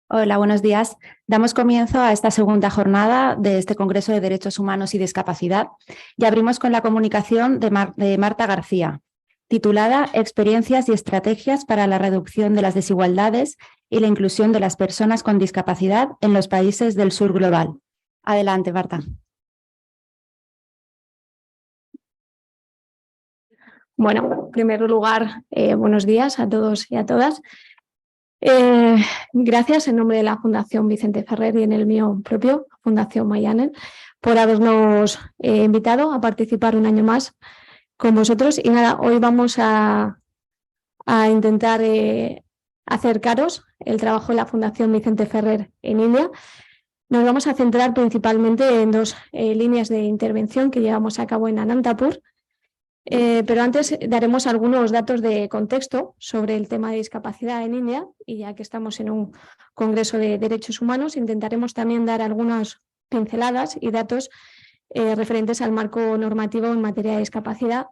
Hola, buenos días. Damos comienzo a esta segunda jornada de este Congreso de Derechos Humanos y Discapacidad y abrimos con la comunicación de Marta García, titulada Experiencias y estrategias para la reducción de las desigualdades y la inclusión de las personas con discapacidad en los países del sur global. Adelante, Marta. Bueno, en primer lugar, buenos días a todos y a todas. Gracias en nombre de la Fundación Vicente Ferrer y en el mío propio, Fundación Mayalen, por habernos invitado a participar un año más con vosotros. Y nada, hoy vamos a intentar acercaros el trabajo de la Fundación Vicente Ferrer en India. Nos vamos a centrar principalmente en dos líneas de intervención que llevamos a cabo en Anantapur. Pero antes daremos algunos datos de contexto sobre el tema de discapacidad en India, y ya que estamos en un congreso de derechos humanos, intentaremos también dar algunas pinceladas y datos referentes al marco normativo en materia de discapacidad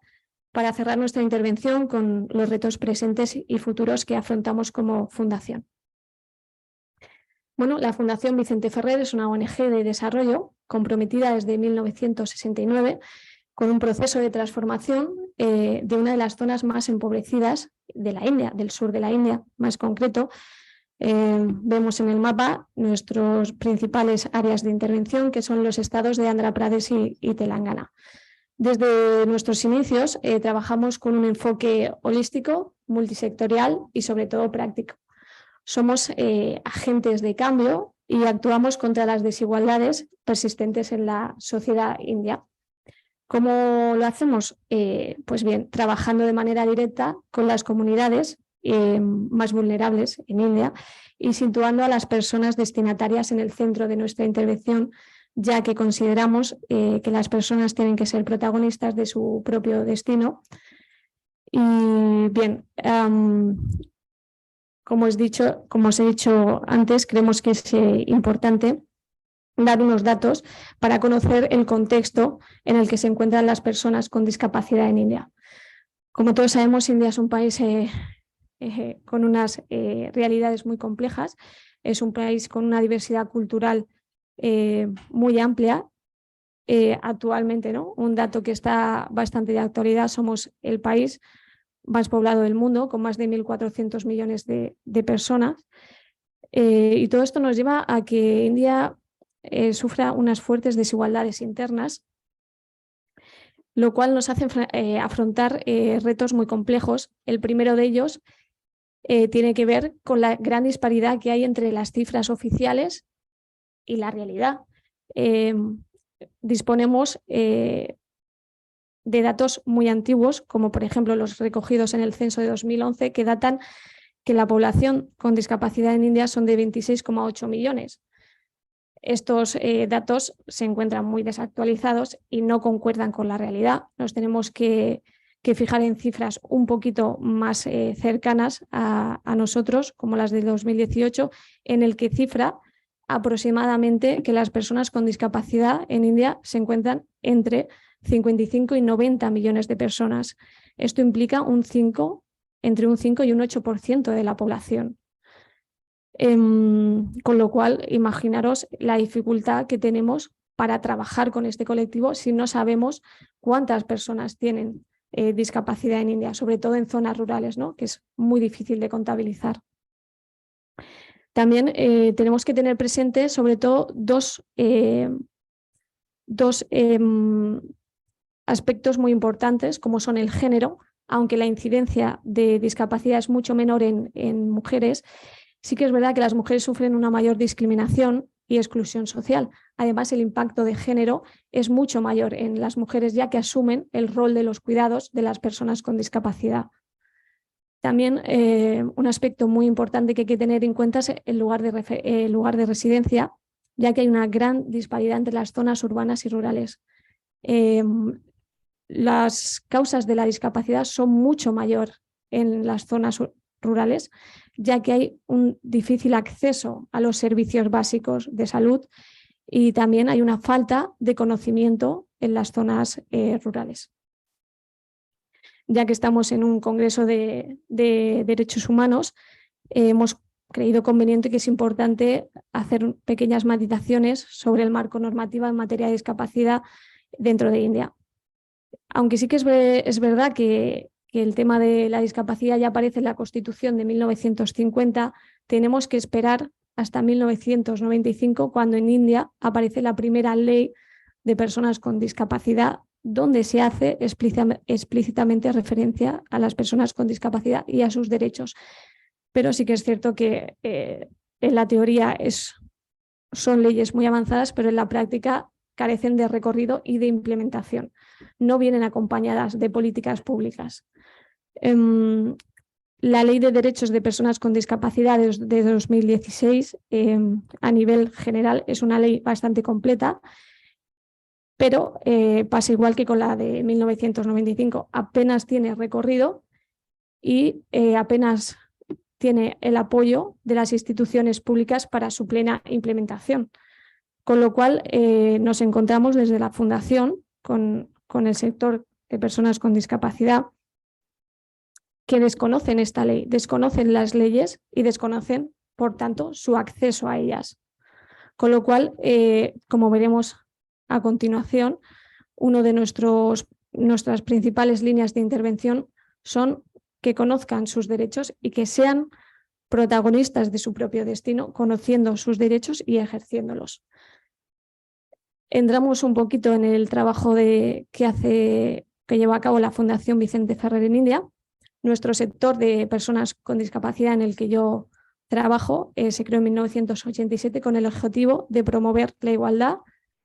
para cerrar nuestra intervención con los retos presentes y futuros que afrontamos como fundación. Bueno, la Fundación Vicente Ferrer es una ONG de desarrollo comprometida desde 1969 con un proceso de transformación de una de las zonas más empobrecidas de la India, del sur de la India, más concreto. Vemos en el mapa nuestros principales áreas de intervención, que son los estados de Andhra Pradesh y Telangana. Desde nuestros inicios trabajamos con un enfoque holístico, multisectorial y sobre todo práctico. Somos agentes de cambio y actuamos contra las desigualdades persistentes en la sociedad india. ¿Cómo lo hacemos? Pues bien, trabajando de manera directa con las comunidades más vulnerables en India y situando a las personas destinatarias en el centro de nuestra intervención, ya que consideramos que las personas tienen que ser protagonistas de su propio destino. Y bien, como os he dicho antes, creemos que es importante dar unos datos para conocer el contexto en el que se encuentran las personas con discapacidad en India. Como todos sabemos, India es un país con unas realidades muy complejas, es un país con una diversidad cultural muy amplia. Actualmente, ¿no? Un dato que está bastante de actualidad, somos el país más poblado del mundo, con más de 1.400 millones de personas. Y todo esto nos lleva a que India sufra unas fuertes desigualdades internas, lo cual nos hace afrontar retos muy complejos. El primero de ellos tiene que ver con la gran disparidad que hay entre las cifras oficiales y la realidad. Disponemos de datos muy antiguos, como por ejemplo los recogidos en el censo de 2011, que datan que la población con discapacidad en India son de 26,8 millones. Estos datos se encuentran muy desactualizados y no concuerdan con la realidad. Nos tenemos que fijar en cifras un poquito más cercanas a nosotros, como las del 2018, en el que cifra aproximadamente que las personas con discapacidad en India se encuentran entre 55 y 90 millones de personas. Esto implica entre un 5 y un 8% de la población. Con lo cual, imaginaros la dificultad que tenemos para trabajar con este colectivo si no sabemos cuántas personas tienen discapacidad en India, sobre todo en zonas rurales, ¿no? Que es muy difícil de contabilizar. También tenemos que tener presente sobre todo dos aspectos muy importantes, como son el género. Aunque la incidencia de discapacidad es mucho menor en mujeres, sí que es verdad que las mujeres sufren una mayor discriminación y exclusión social. Además, el impacto de género es mucho mayor en las mujeres, ya que asumen el rol de los cuidados de las personas con discapacidad. También un aspecto muy importante que hay que tener en cuenta es el lugar de residencia, ya que hay una gran disparidad entre las zonas urbanas y rurales. Las causas de la discapacidad son mucho mayor en las zonas rurales, ya que hay un difícil acceso a los servicios básicos de salud y también hay una falta de conocimiento en las zonas rurales. Ya que estamos en un congreso de derechos humanos, hemos creído conveniente que es importante hacer pequeñas matizaciones sobre el marco normativo en materia de discapacidad dentro de India. Aunque sí que es verdad que el tema de la discapacidad ya aparece en la Constitución de 1950, tenemos que esperar hasta 1995, cuando en India aparece la primera ley de personas con discapacidad, donde se hace explícitamente referencia a las personas con discapacidad y a sus derechos. Pero sí que es cierto que en la teoría son leyes muy avanzadas, pero en la práctica carecen de recorrido y de implementación. No vienen acompañadas de políticas públicas. La Ley de Derechos de Personas con Discapacidad de 2016, a nivel general, es una ley bastante completa, pero pasa igual que con la de 1995. Apenas tiene recorrido y apenas tiene el apoyo de las instituciones públicas para su plena implementación. Con lo cual nos encontramos desde la Fundación con el sector de personas con discapacidad que desconocen esta ley, desconocen las leyes y desconocen, por tanto, su acceso a ellas. Con lo cual, como veremos a continuación, una de nuestras principales líneas de intervención son que conozcan sus derechos y que sean protagonistas de su propio destino, conociendo sus derechos y ejerciéndolos. Entramos un poquito en el trabajo que lleva a cabo la Fundación Vicente Ferrer en India. Nuestro sector de personas con discapacidad en el que yo trabajo se creó en 1987 con el objetivo de promover la igualdad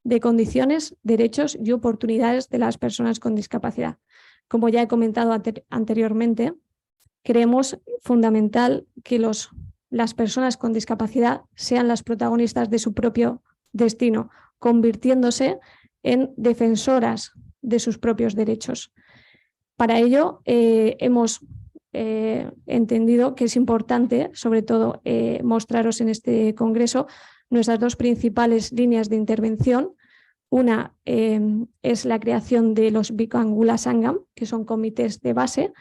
de condiciones, derechos y oportunidades de las personas con discapacidad. Como ya he comentado anteriormente, creemos fundamental que las personas con discapacidad sean las protagonistas de su propio destino, convirtiéndose en defensoras de sus propios derechos. Para ello, hemos entendido que es importante, sobre todo, mostraros en este congreso nuestras dos principales líneas de intervención. Una es la creación de los Vikangula Sangam, que son comités de base,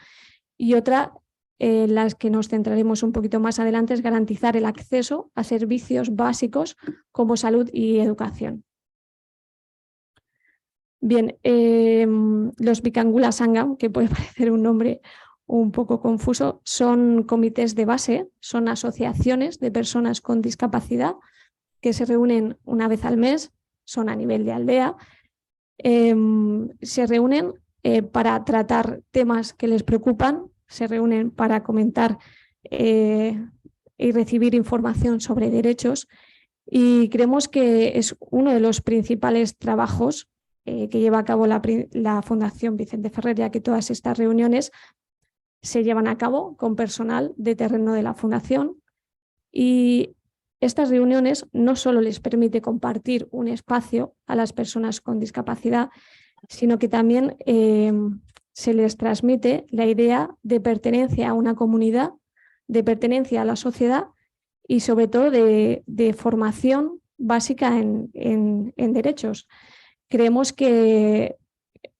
y otra, las que nos centraremos un poquito más adelante, es garantizar el acceso a servicios básicos como salud y educación. Bien, los Vikangula Sangam, que puede parecer un nombre un poco confuso, son comités de base, son asociaciones de personas con discapacidad que se reúnen una vez al mes, son a nivel de aldea, se reúnen para tratar temas que les preocupan, se reúnen para comentar y recibir información sobre derechos, y creemos que es uno de los principales trabajos que lleva a cabo la Fundación Vicente Ferrer, ya que todas estas reuniones se llevan a cabo con personal de terreno de la Fundación, y estas reuniones no solo les permite compartir un espacio a las personas con discapacidad, sino que también se les transmite la idea de pertenencia a una comunidad, de pertenencia a la sociedad y sobre todo de formación básica en derechos. Creemos que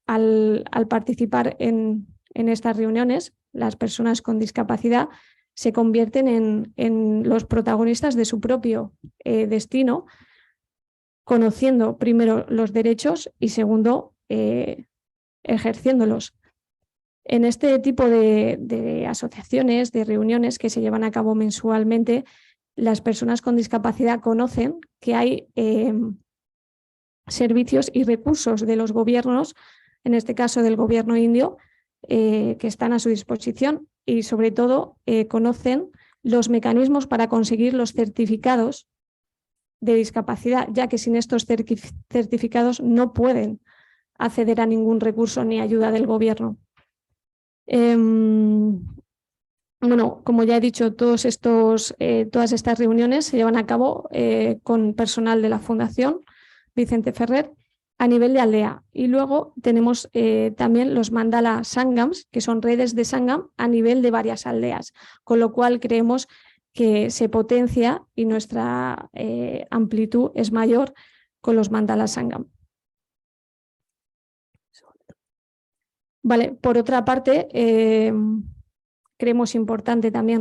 al participar en estas reuniones, las personas con discapacidad se convierten en los protagonistas de su propio destino, conociendo primero los derechos y segundo, ejerciéndolos. En este tipo de asociaciones, de reuniones que se llevan a cabo mensualmente, las personas con discapacidad conocen que hay servicios y recursos de los gobiernos, en este caso del gobierno indio, que están a su disposición, y sobre todo conocen los mecanismos para conseguir los certificados de discapacidad, ya que sin estos certificados no pueden acceder a ningún recurso ni ayuda del gobierno. Bueno, como ya he dicho, todas estas reuniones se llevan a cabo con personal de la Fundación Vicente Ferrer a nivel de aldea. Y luego tenemos también los Mandala Sangams, que son redes de Sangam a nivel de varias aldeas, con lo cual creemos que se potencia y nuestra amplitud es mayor con los Mandala Sangam. Vale, por otra parte, creemos importante también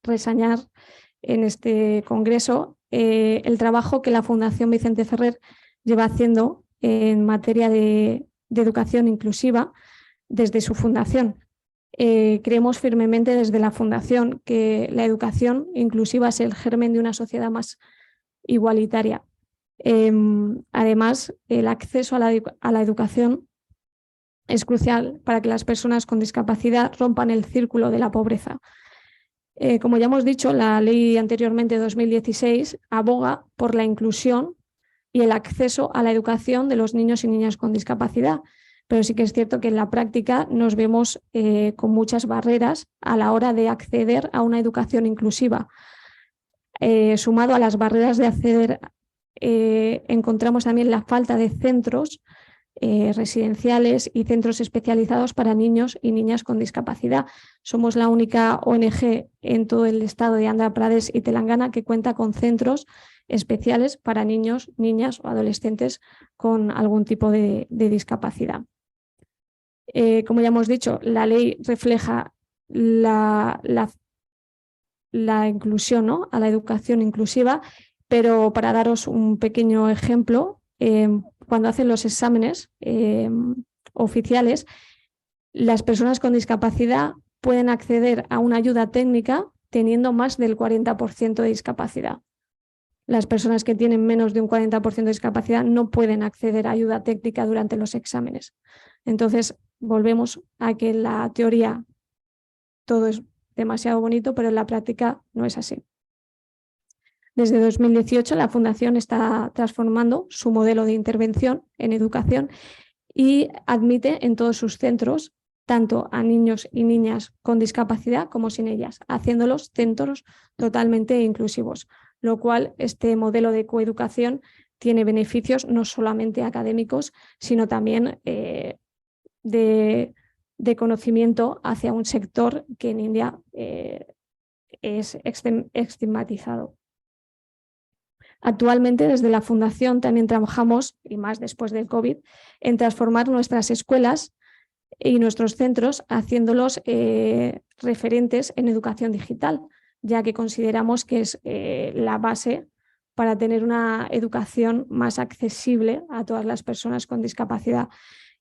reseñar en este congreso el trabajo que la Fundación Vicente Ferrer lleva haciendo en materia de educación inclusiva desde su fundación. Creemos firmemente desde la Fundación que la educación inclusiva es el germen de una sociedad más igualitaria. Además, el acceso a la educación es crucial para que las personas con discapacidad rompan el círculo de la pobreza. Como ya hemos dicho, la ley anteriormente 2016 aboga por la inclusión y el acceso a la educación de los niños y niñas con discapacidad, pero sí que es cierto que en la práctica nos vemos con muchas barreras a la hora de acceder a una educación inclusiva. Sumado a las barreras de acceder, encontramos también la falta de centros residenciales y centros especializados para niños y niñas con discapacidad. Somos la única ONG en todo el estado de Andhra Pradesh y Telangana que cuenta con centros especiales para niños, niñas o adolescentes con algún tipo de discapacidad. Como ya hemos dicho, la ley refleja la inclusión, ¿no?, a la educación inclusiva, pero para daros un pequeño ejemplo, cuando hacen los exámenes oficiales, las personas con discapacidad pueden acceder a una ayuda técnica teniendo más del 40% de discapacidad. Las personas que tienen menos de un 40% de discapacidad no pueden acceder a ayuda técnica durante los exámenes. Entonces, volvemos a que en la teoría todo es demasiado bonito, pero en la práctica no es así. Desde 2018 la Fundación está transformando su modelo de intervención en educación y admite en todos sus centros tanto a niños y niñas con discapacidad como sin ellas, haciéndolos centros totalmente inclusivos, lo cual este modelo de coeducación tiene beneficios no solamente académicos, sino también de conocimiento hacia un sector que en India es estigmatizado. Actualmente, desde la Fundación también trabajamos, y más después del COVID, en transformar nuestras escuelas y nuestros centros haciéndolos referentes en educación digital, ya que consideramos que es la base para tener una educación más accesible a todas las personas con discapacidad.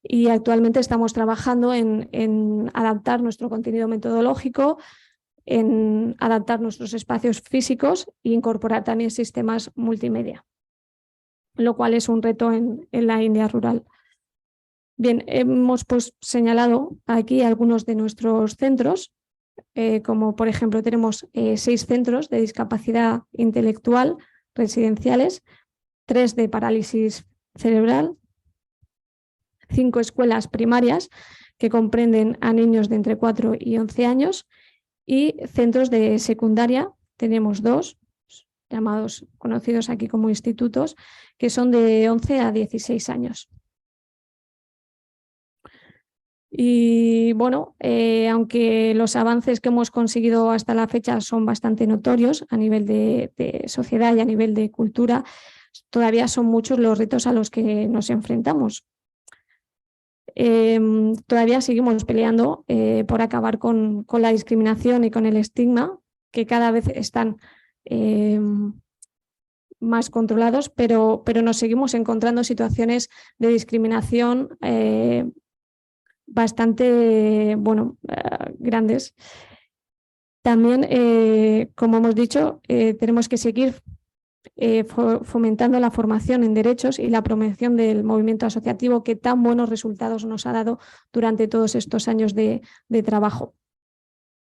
Y actualmente estamos trabajando en adaptar nuestro contenido metodológico, en adaptar nuestros espacios físicos e incorporar también sistemas multimedia, lo cual es un reto en la India rural. Bien, hemos señalado aquí algunos de nuestros centros, como por ejemplo tenemos 6 centros de discapacidad intelectual residenciales, 3 de parálisis cerebral, 5 escuelas primarias que comprenden a niños de entre 4 y 11 años y centros de secundaria, tenemos 2, conocidos aquí como institutos, que son de 11 a 16 años. Y bueno, aunque los avances que hemos conseguido hasta la fecha son bastante notorios a nivel de sociedad y a nivel de cultura, todavía son muchos los retos a los que nos enfrentamos. Todavía seguimos peleando por acabar con la discriminación y con el estigma, que cada vez están más controlados, pero nos seguimos encontrando situaciones de discriminación bastante grandes. También, como hemos dicho, tenemos que seguir fomentando la formación en derechos y la promoción del movimiento asociativo que tan buenos resultados nos ha dado durante todos estos años de trabajo.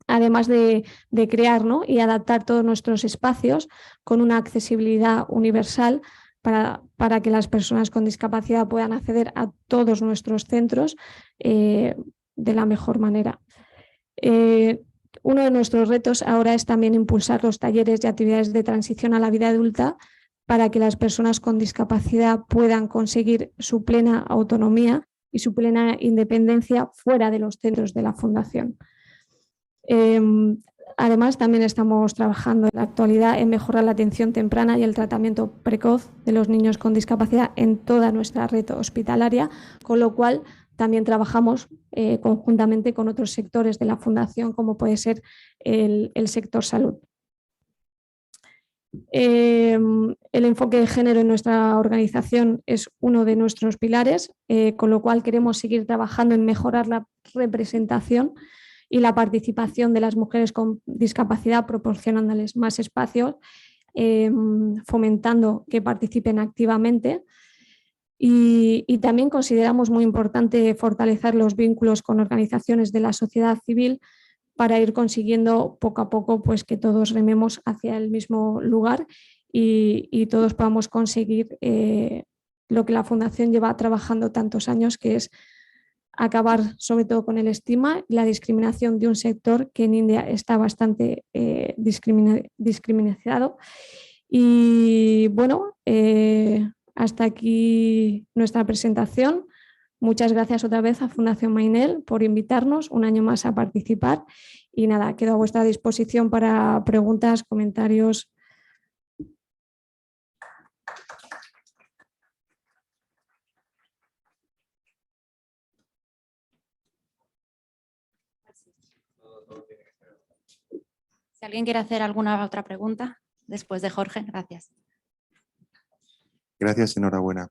Además de crear, ¿no?, y adaptar todos nuestros espacios con una accesibilidad universal para que las personas con discapacidad puedan acceder a todos nuestros centros de la mejor manera. Uno de nuestros retos ahora es también impulsar los talleres y actividades de transición a la vida adulta para que las personas con discapacidad puedan conseguir su plena autonomía y su plena independencia fuera de los centros de la Fundación. Además, también estamos trabajando en la actualidad en mejorar la atención temprana y el tratamiento precoz de los niños con discapacidad en toda nuestra red hospitalaria, con lo cual también trabajamos conjuntamente con otros sectores de la Fundación, como puede ser el sector salud. El enfoque de género en nuestra organización es uno de nuestros pilares, con lo cual queremos seguir trabajando en mejorar la representación y la participación de las mujeres con discapacidad, proporcionándoles más espacios, fomentando que participen activamente. Y también consideramos muy importante fortalecer los vínculos con organizaciones de la sociedad civil para ir consiguiendo poco a poco pues, que todos rememos hacia el mismo lugar y todos podamos conseguir lo que la Fundación lleva trabajando tantos años, que es acabar sobre todo con el estigma y la discriminación de un sector que en India está bastante discriminado. Y bueno, hasta aquí nuestra presentación. Muchas gracias otra vez a Fundación Mainel por invitarnos un año más a participar y nada, quedo a vuestra disposición para preguntas, comentarios. Si alguien quiere hacer alguna otra pregunta, después de Jorge, gracias. Gracias, enhorabuena.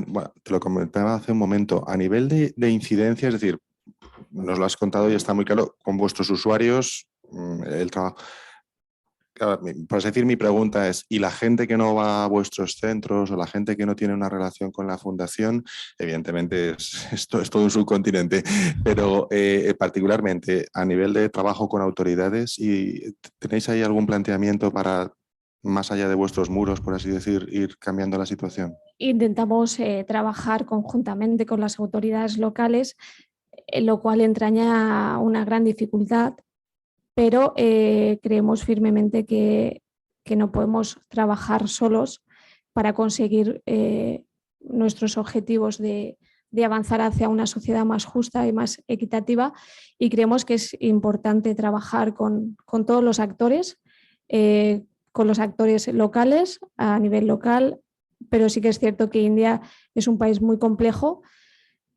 Bueno, te lo comentaba hace un momento, a nivel de incidencia, es decir, nos lo has contado y está muy claro, con vuestros usuarios, el trabajo. Claro, por así decir, mi pregunta es, ¿y la gente que no va a vuestros centros o la gente que no tiene una relación con la fundación? Evidentemente esto es todo un subcontinente, pero particularmente a nivel de trabajo con autoridades, ¿y tenéis ahí algún planteamiento para, más allá de vuestros muros, por así decir, ir cambiando la situación? Intentamos trabajar conjuntamente con las autoridades locales, lo cual entraña una gran dificultad, pero creemos firmemente que no podemos trabajar solos para conseguir nuestros objetivos de avanzar hacia una sociedad más justa y más equitativa, y creemos que es importante trabajar con todos los actores, con los actores locales a nivel local, pero sí que es cierto que India es un país muy complejo,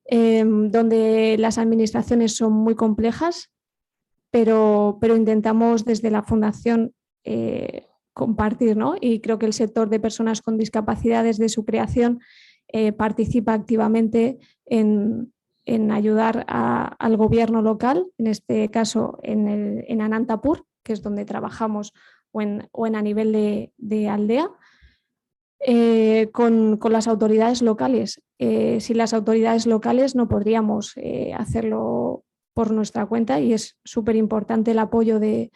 donde las administraciones son muy complejas, pero intentamos desde la Fundación compartir, ¿no? Y creo que el sector de personas con discapacidad desde su creación participa activamente en ayudar al gobierno local, en este caso en Anantapur, que es donde trabajamos, o en a nivel de aldea, con las autoridades locales. Sin las autoridades locales no podríamos hacerlo por nuestra cuenta, y es súper importante el apoyo en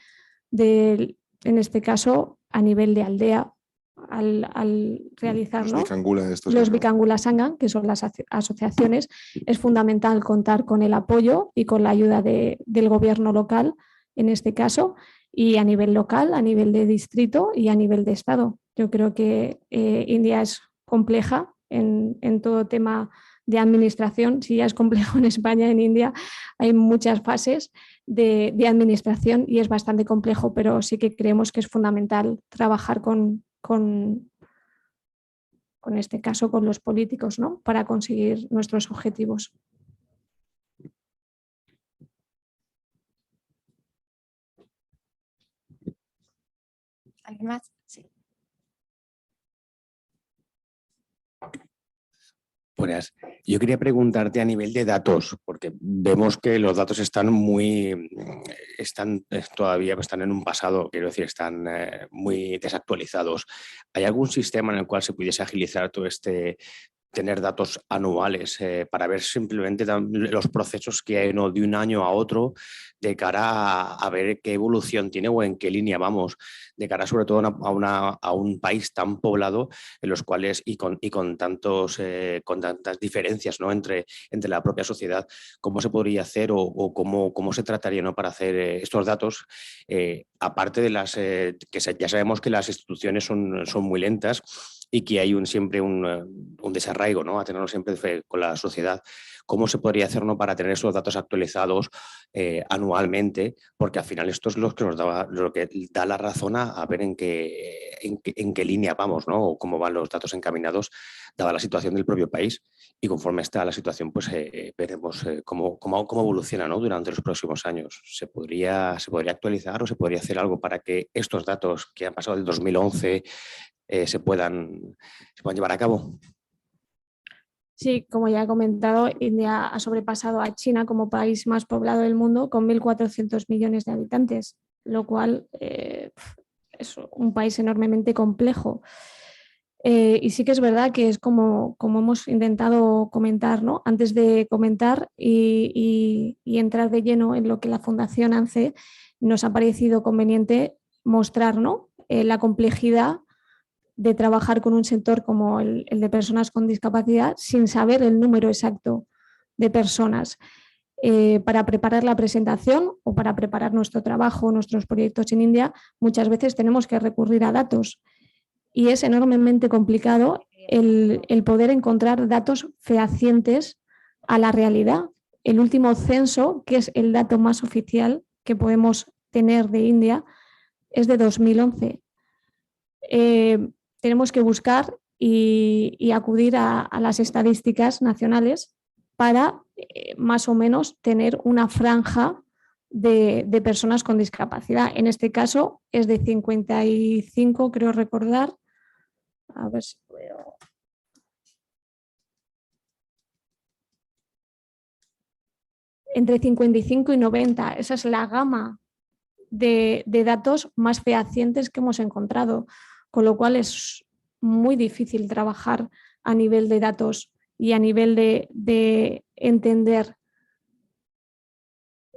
este caso, a nivel de aldea, al realizar los Vikangula Sangha, que son las asociaciones. Es fundamental contar con el apoyo y con la ayuda del gobierno local, en este caso, y a nivel local, a nivel de distrito y a nivel de estado. Yo creo que India es compleja en todo tema de administración. Si ya es complejo en España, en India hay muchas fases de administración y es bastante complejo, pero sí que creemos que es fundamental trabajar con este caso, con los políticos, ¿no? Para conseguir nuestros objetivos. ¿Alguien más? Sí. Buenas. Yo quería preguntarte a nivel de datos, porque vemos que los datos todavía están en un pasado, quiero decir, están muy desactualizados. ¿Hay algún sistema en el cual se pudiese agilizar todo tener datos anuales para ver simplemente los procesos que hay, ¿no?, de un año a otro, de cara a ver qué evolución tiene o en qué línea vamos, de cara sobre todo a un país tan poblado, en los cuales y con tantas diferencias, ¿no?, entre la propia sociedad? ¿Cómo se podría hacer o cómo se trataría, ¿no?, para hacer estos datos? Aparte de ya sabemos que las instituciones son muy lentas, y que hay siempre un desarraigo, ¿no? A tenerlo siempre con la sociedad. ¿Cómo se podría hacer, ¿no?, para tener esos datos actualizados anualmente? Porque al final esto es lo que nos lo que da la razón a ver en qué línea vamos, ¿no? O cómo van los datos encaminados, dada la situación del propio país. Y conforme está la situación, pues veremos cómo evoluciona, ¿no?, durante los próximos años. ¿Se podría actualizar o se podría hacer algo para que estos datos que han pasado del 2011 se puedan llevar a cabo? Sí, como ya he comentado, India ha sobrepasado a China como país más poblado del mundo con 1.400 millones de habitantes, lo cual es un país enormemente complejo. Y sí que es verdad que es como hemos intentado comentar, ¿no? Antes de comentar y entrar de lleno en lo que la Fundación hace, nos ha parecido conveniente mostrar, ¿no?, la complejidad de trabajar con un sector como el de personas con discapacidad sin saber el número exacto de personas. Para preparar la presentación o para preparar nuestro trabajo, nuestros proyectos en India, muchas veces tenemos que recurrir a datos y es enormemente complicado el poder encontrar datos fehacientes a la realidad. El último censo, que es el dato más oficial que podemos tener de India, es de 2011. Tenemos que buscar y acudir a las estadísticas nacionales para más o menos tener una franja de personas con discapacidad. En este caso es de 55, creo recordar. A ver si puedo. Entre 55 y 90, esa es la gama de datos más fehacientes que hemos encontrado, con lo cual es muy difícil trabajar a nivel de datos y a nivel de entender.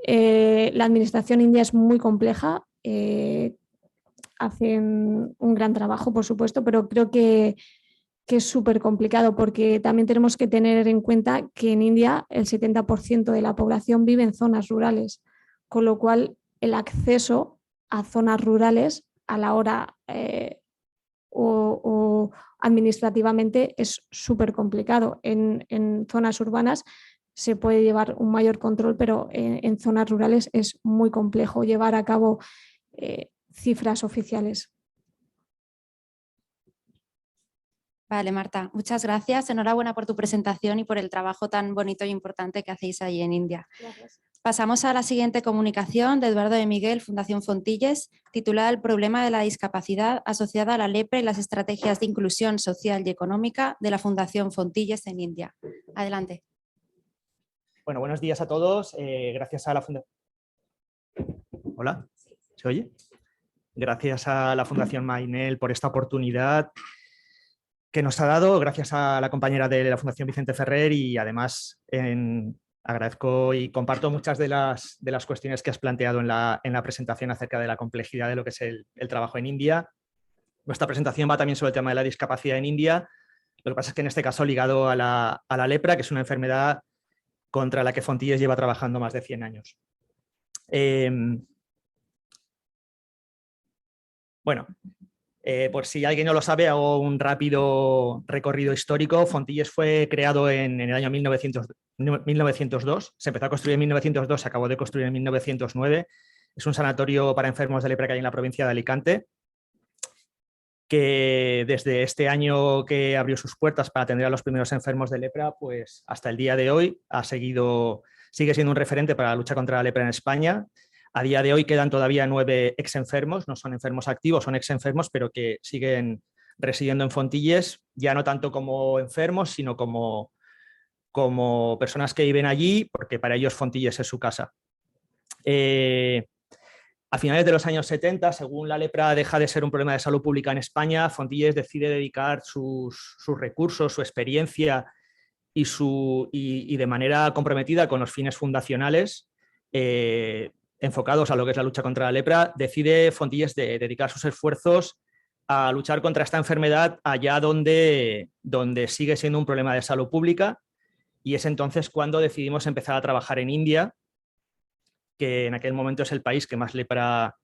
La administración india es muy compleja, hacen un gran trabajo, por supuesto, pero creo que es súper complicado porque también tenemos que tener en cuenta que en India el 70% de la población vive en zonas rurales, con lo cual el acceso a zonas rurales a la hora o administrativamente es súper complicado. En zonas urbanas se puede llevar un mayor control, pero en zonas rurales es muy complejo llevar a cabo cifras oficiales. Vale, Marta, muchas gracias. Enhorabuena por tu presentación y por el trabajo tan bonito e importante que hacéis allí en India. Gracias. Pasamos a la siguiente comunicación de Eduardo de Miguel, Fundación Fontilles, titulada El problema de la discapacidad asociada a la lepra y las estrategias de inclusión social y económica de la Fundación Fontilles en India. Adelante. Bueno, buenos días a todos. Gracias a la Fundación. Hola, ¿se oye? Gracias a la Fundación Mainel por esta oportunidad que nos ha dado, gracias a la compañera de la Fundación Vicente Ferrer y además agradezco y comparto muchas de las cuestiones que has planteado en la presentación acerca de la complejidad de lo que es el trabajo en India. Nuestra presentación va también sobre el tema de la discapacidad en India. Lo que pasa es que en este caso ligado a la lepra, que es una enfermedad contra la que Fontilles lleva trabajando más de 100 años. Bueno, por si alguien no lo sabe, hago un rápido recorrido histórico. Fontilles fue creado en el año 1902. Se empezó a construir en 1902, se acabó de construir en 1909. Es un sanatorio para enfermos de lepra que hay en la provincia de Alicante, que desde este año que abrió sus puertas para atender a los primeros enfermos de lepra, pues hasta el día de hoy sigue siendo un referente para la lucha contra la lepra en España. A día de hoy quedan todavía 9 exenfermos, no son enfermos activos, son exenfermos, pero que siguen residiendo en Fontilles, ya no tanto como enfermos, sino como personas que viven allí, porque para ellos Fontilles es su casa. A finales de los años 70, según la lepra deja de ser un problema de salud pública en España, Fontilles decide dedicar sus recursos, su experiencia y de manera comprometida con los fines fundacionales enfocados a lo que es la lucha contra la lepra, decide Fontilles dedicar sus esfuerzos a luchar contra esta enfermedad allá donde sigue siendo un problema de salud pública, y es entonces cuando decidimos empezar a trabajar en India, que en aquel momento es el país que más lepra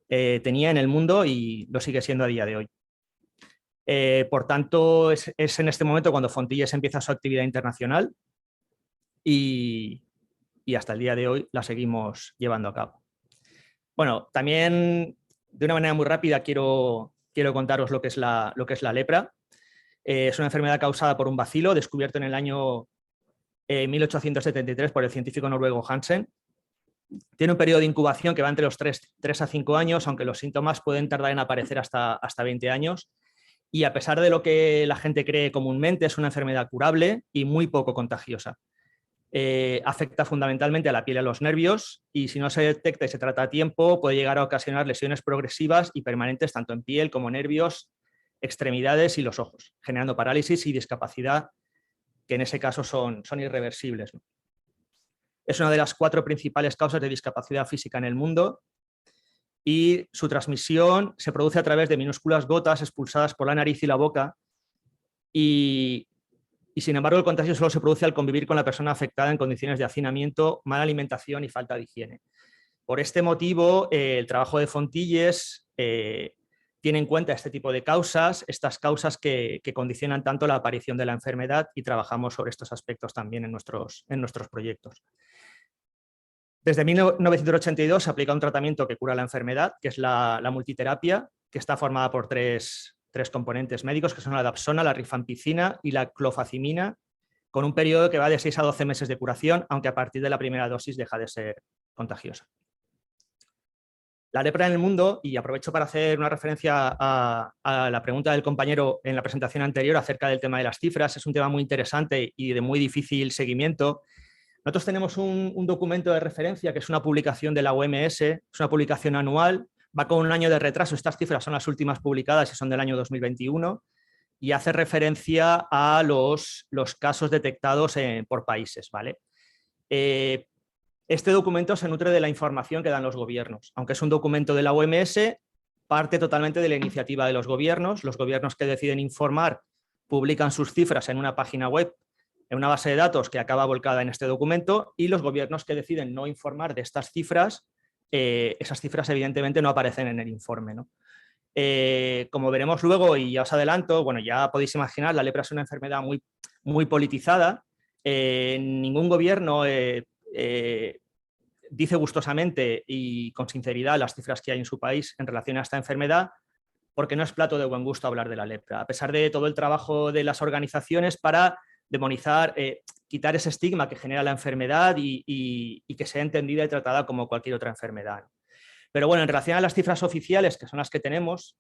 tenía en el mundo y lo sigue siendo a día de hoy. Por tanto, es en este momento cuando Fontilles empieza su actividad internacional y hasta el día de hoy la seguimos llevando a cabo. Bueno, también de una manera muy rápida quiero contaros lo que es la lepra. Es una enfermedad causada por un bacilo descubierto en el año 1873 por el científico noruego Hansen. Tiene un periodo de incubación que va entre los 3 a 5 años, aunque los síntomas pueden tardar en aparecer hasta 20 años. Y a pesar de lo que la gente cree comúnmente, es una enfermedad curable y muy poco contagiosa. Afecta fundamentalmente a la piel y a los nervios y si no se detecta y se trata a tiempo puede llegar a ocasionar lesiones progresivas y permanentes tanto en piel como nervios, extremidades y los ojos, generando parálisis y discapacidad que en ese caso son irreversibles. Es una de las 4 principales causas de discapacidad física en el mundo y su transmisión se produce a través de minúsculas gotas expulsadas por la nariz y la boca y sin embargo el contagio solo se produce al convivir con la persona afectada en condiciones de hacinamiento, mala alimentación y falta de higiene. Por este motivo, el trabajo de Fontilles tiene en cuenta este tipo de causas, estas causas que condicionan tanto la aparición de la enfermedad y trabajamos sobre estos aspectos también en nuestros proyectos. Desde 1982 se aplica un tratamiento que cura la enfermedad, que es la multiterapia, que está formada por tres componentes médicos, que son la dapsona, la rifampicina y la clofazimina, con un periodo que va de 6 a 12 meses de curación, aunque a partir de la primera dosis deja de ser contagiosa. La lepra en el mundo, y aprovecho para hacer una referencia a la pregunta del compañero en la presentación anterior acerca del tema de las cifras, es un tema muy interesante y de muy difícil seguimiento. Nosotros tenemos un documento de referencia que es una publicación de la OMS, es una publicación anual, va con un año de retraso, estas cifras son las últimas publicadas y son del año 2021 y hace referencia a los casos detectados por países, ¿vale? Este documento se nutre de la información que dan los gobiernos. Aunque es un documento de la OMS, parte totalmente de la iniciativa de los gobiernos. Los gobiernos que deciden informar publican sus cifras en una página web, en una base de datos que acaba volcada en este documento, y los gobiernos que deciden no informar de estas cifras, esas cifras evidentemente no aparecen en el informe, ¿no? Como veremos luego, y ya os adelanto, bueno, ya podéis imaginar, la lepra es una enfermedad muy, muy politizada. Ningún gobierno dice gustosamente y con sinceridad las cifras que hay en su país en relación a esta enfermedad, porque no es plato de buen gusto hablar de la lepra, a pesar de todo el trabajo de las organizaciones para demonizar, quitar ese estigma que genera la enfermedad y que sea entendida y tratada como cualquier otra enfermedad. Pero bueno, en relación a las cifras oficiales, que son las que tenemos,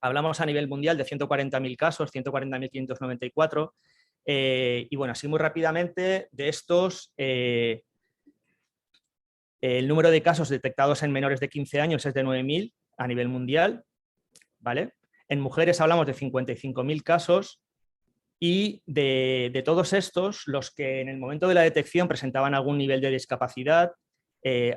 hablamos a nivel mundial de 140.000 casos, 140.594, y bueno, así muy rápidamente, de estos, el número de casos detectados en menores de 15 años es de 9.000 a nivel mundial, ¿vale? En mujeres hablamos de 55.000 casos y de todos estos, los que en el momento de la detección presentaban algún nivel de discapacidad,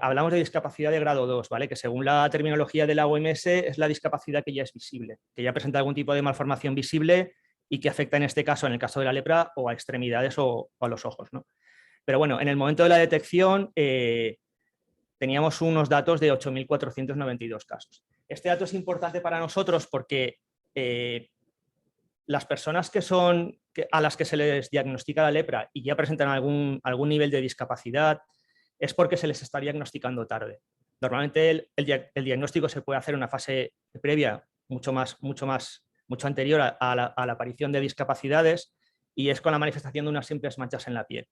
hablamos de discapacidad de grado 2, ¿vale? Que según la terminología de la OMS es la discapacidad que ya es visible, que ya presenta algún tipo de malformación visible y que afecta en este caso, en el caso de la lepra, o a extremidades o a los ojos, ¿no? Pero bueno, en el momento de la detección teníamos unos datos de 8.492 casos. Este dato es importante para nosotros porque las personas a las que se les diagnostica la lepra y ya presentan algún nivel de discapacidad es porque se les está diagnosticando tarde. Normalmente el diagnóstico se puede hacer en una fase previa mucho anterior a la aparición de discapacidades y es con la manifestación de unas simples manchas en la piel.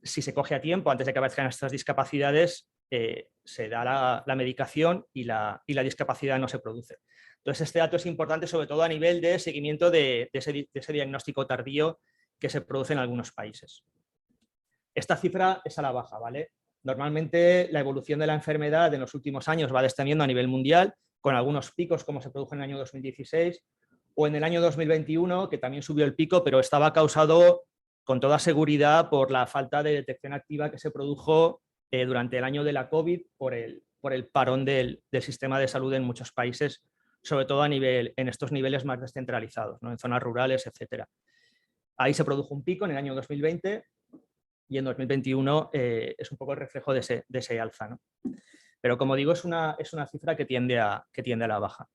Si se coge a tiempo, antes de que aparezcan estas discapacidades, se da la medicación y la discapacidad no se produce. Entonces, este dato es importante sobre todo a nivel de seguimiento de ese diagnóstico tardío que se produce en algunos países. Esta cifra es a la baja, ¿vale? Normalmente la evolución de la enfermedad en los últimos años va descendiendo a nivel mundial, con algunos picos como se produjo en el año 2016 o en el año 2021, que también subió el pico, pero estaba causado con toda seguridad por la falta de detección activa que se produjo durante el año de la COVID por el parón del sistema de salud en muchos países, sobre todo en estos niveles más descentralizados, ¿no? En zonas rurales, etc. Ahí se produjo un pico en el año 2020 y en 2021 es un poco el reflejo de ese alza, ¿no? Pero como digo, es una cifra que tiende a la baja.